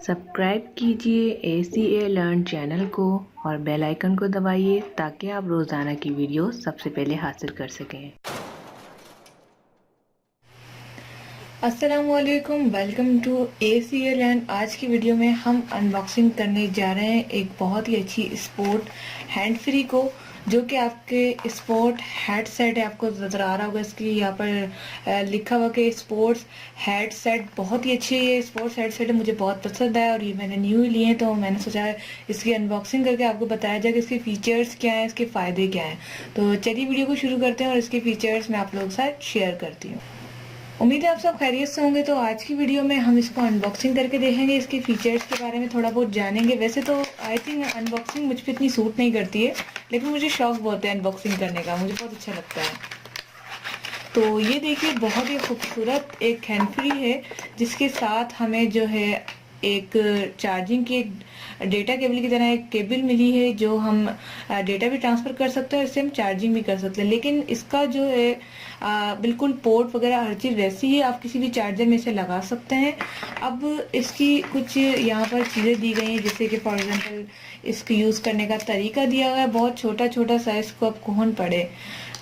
Subscribe कीजिए ACA learn channel को और बेल आइकन को दबाइए ताकि आप रोज़ाना की वीडियो सबसे पहले हासिल कर सकें। अस्सलामुअलैकुम, वेलकम टू ACA लर्न। आज की वीडियो में हम अनबॉक्सिंग करने जा रहे हैं एक बहुत ही अच्छी स्पोर्ट हैंड फ्री को, जो कि आपके स्पोर्ट हेडसेट है। आपको नजर आ रहा होगा इसकी यहाँ पर लिखा हुआ कि स्पोर्ट्स हेडसेट। बहुत ही अच्छी ये स्पोर्ट्स हेडसेट है, मुझे बहुत पसंद है और ये मैंने न्यू ही लिए हैं, तो मैंने सोचा इसकी अनबॉक्सिंग करके आपको बताया जाए कि इसके फीचर्स क्या हैं, इसके फ़ायदे क्या हैं। तो चलिए वीडियो को शुरू करते हैं और इसके फीचर्स मैं आप लोगों के साथ शेयर करती हूँ। उम्मीद है आप सब खैरियत से होंगे। तो आज की वीडियो में हम इसको अनबॉक्सिंग करके देखेंगे, इसके फीचर्स के बारे में थोड़ा बहुत जानेंगे। वैसे तो आई थिंक अनबॉक्सिंग मुझ पर इतनी सूट नहीं करती है, लेकिन मुझे शौक बहुत है अनबॉक्सिंग करने का, मुझे बहुत अच्छा लगता है। तो ये देखिए, बहुत ही खूबसूरत एक हैंड फ्री है, जिसके साथ हमें जो है एक चार्जिंग की डेटा केबल की तरह एक केबल मिली है, जो हम डेटा भी ट्रांसफ़र कर सकते हैं और इससे हम चार्जिंग भी कर सकते हैं। लेकिन इसका जो है बिल्कुल पोर्ट वगैरह हर चीज़ वैसी ही, आप किसी भी चार्जर में इसे लगा सकते हैं। अब इसकी कुछ यहाँ पर चीज़ें दी गई हैं, जैसे कि फॉर एग्जांपल इसको यूज़ करने का तरीका दिया हुआ है। बहुत छोटा छोटा साइज को आप कौन पड़े,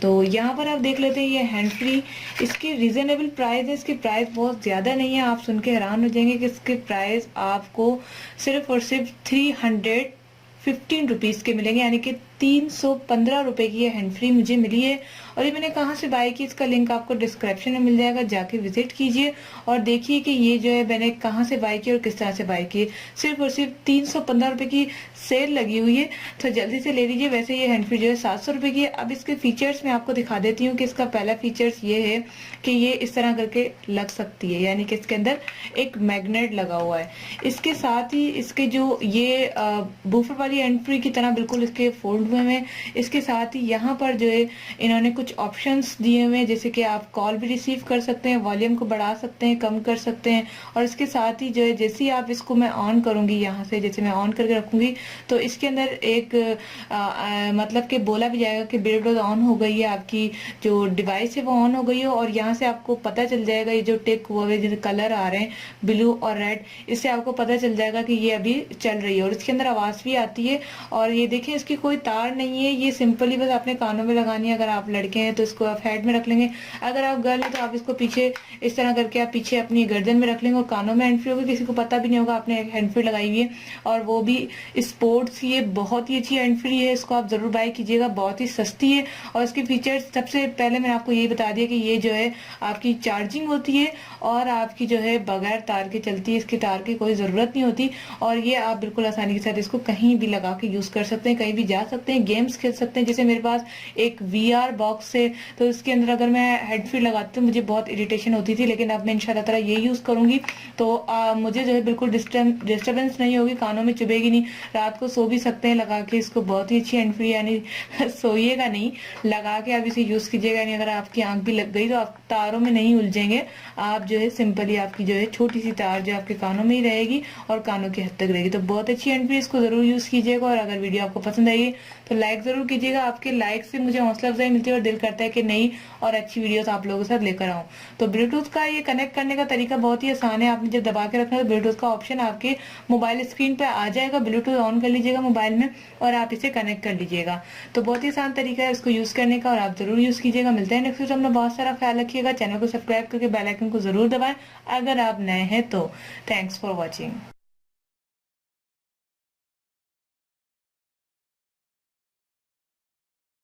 तो यहाँ पर आप देख लेते हैं ये हैंड फ्री। इसकी रीजनेबल प्राइस है, इसकी प्राइस बहुत ज़्यादा नहीं है। आप सुन के हैरान हो जाएंगे कि इसके प्राइस आपको सिर्फ और सिर्फ 315 रुपीज़ के मिलेंगे, यानी कि 315 रुपए की ये हैंड फ्री मुझे मिली है। और ये मैंने कहाँ से बाय की, इसका लिंक आपको डिस्क्रिप्शन में मिल जाएगा, जाके विजिट कीजिए और देखिए कि ये जो है मैंने कहाँ से बाय की और किस तरह से बाय की। सिर्फ और सिर्फ 315 रुपए की सेल लगी हुई है, तो जल्दी से ले लीजिए। वैसे ये हैंड फ्री जो है 700 रुपए की है। अब इसके फीचर्स मैं आपको दिखा देती हूँ कि इसका पहला फीचर्स ये है कि ये इस तरह करके लग सकती है, यानी कि इसके अंदर एक मैग्नेट लगा हुआ है। इसके साथ ही इसके जो ये बूफर वाली हैंड फ्री की तरह बिल्कुल इसके फोल्ड में, इसके साथ ही यहाँ पर जो है इन्होंने कुछ ऑप्शंस दिए हुए हैं, जैसे कि आप कॉल भी रिसीव कर सकते हैं, वॉल्यूम को बढ़ा सकते हैं, कम कर सकते हैं। और इसके साथ ही जो है जैसे ही आप इसको मैं ऑन करूंगी, यहाँ से जैसे मैं ऑन करके रखूंगी, तो इसके अंदर एक मतलब कि बोला भी जाएगा कि ब्लूटूथ ऑन हो गई है, आपकी जो डिवाइस है वो ऑन हो गई है। और यहाँ से आपको पता चल जाएगा, ये जो टिक हुआ है, जो कलर आ रहे हैं ब्लू और रेड, इससे आपको पता चल जाएगा कि ये अभी चल रही है। और इसके अंदर आवाज़ भी आती है। और ये देखिए, इसकी कोई तार नहीं है, ये सिंपली बस अपने कानों में लगानी है। अगर आप लड़के हैं तो इसको आप हेड में रख लेंगे, अगर आप गर्ल हैं तो आप इसको पीछे इस तरह करके आप पीछे अपनी गर्दन में रख लेंगे और कानों में हैंड फ्री होगी, किसी को पता भी नहीं होगा आपने हैंड फ्री लगाई हुई है। और वो भी स्पोर्ट्स, ये बहुत ही अच्छी हैंड फ्री है, इसको आप जरूर बाय कीजिएगा, बहुत ही सस्ती है। और इसके फीचर्स सबसे पहले मैंने आपको यही बता दिया कि ये जो है आपकी चार्जिंग होती है और आपकी जो है बगैर तार के चलती है, इसकी तार की कोई ज़रूरत नहीं होती। और ये आप बिल्कुल आसानी के साथ इसको कहीं भी लगा के यूज़ कर सकते हैं, कहीं भी जा सकते हैं, गेम्स खेल सकते हैं। जैसे मेरे पास एक VR बॉक्स है, तो इसके अंदर अगर मैं हेड फ्री लगाती हूँ मुझे बहुत इरिटेशन होती थी, लेकिन अब मैं इंशाल्लाह ताला ये यूज़ करूँगी तो मुझे जो है बिल्कुल डिस्टर्बेंस नहीं होगी, कानों में चुभेगी नहीं, रात को सो भी सकते हैं लगा के इसको। बहुत ही अच्छी हैंड फ्री, यानी सोइएगा नहीं, लगा के आप इसे यूज़ कीजिएगा। यानी अगर आपकी आंख भी लग गई तो आप तारों में नहीं उलझेंगे, आप जो है सिंपली आपकी जो है छोटी सी तार जो आपके कानों में ही रहेगी और कानों की हद तक रहेगी। तो बहुत अच्छी हैंड फ्री, इसको जरूर यूज़ कीजिएगा। और अगर वीडियो आपको पसंद आई तो लाइक जरूर कीजिएगा, आपके लाइक से मुझे हौसला अफजाई मिलती है और दिल करता है कि नई और अच्छी वीडियोस आप लोगों के साथ लेकर आऊं। तो ब्लूटूथ का ये कनेक्ट करने का तरीका बहुत ही आसान है। आपने जब दबा के रखना है तो ब्लूटूथ का ऑप्शन आपके मोबाइल स्क्रीन पे आ जाएगा, ब्लूटूथ ऑन कर लीजिएगा मोबाइल में और आप इसे कनेक्ट कर लीजिएगा। तो बहुत ही आसान तरीका है इसको यूज़ करने का और आप जरूर यूज़ कीजिएगा। मिलते हैं नेक्स्ट वीडियो में, बहुत सारा ख्याल रखिएगा, चैनल को सब्सक्राइब करके बेल आइकन को जरूर दबाएं अगर आप नए हैं तो। Thanks for watching.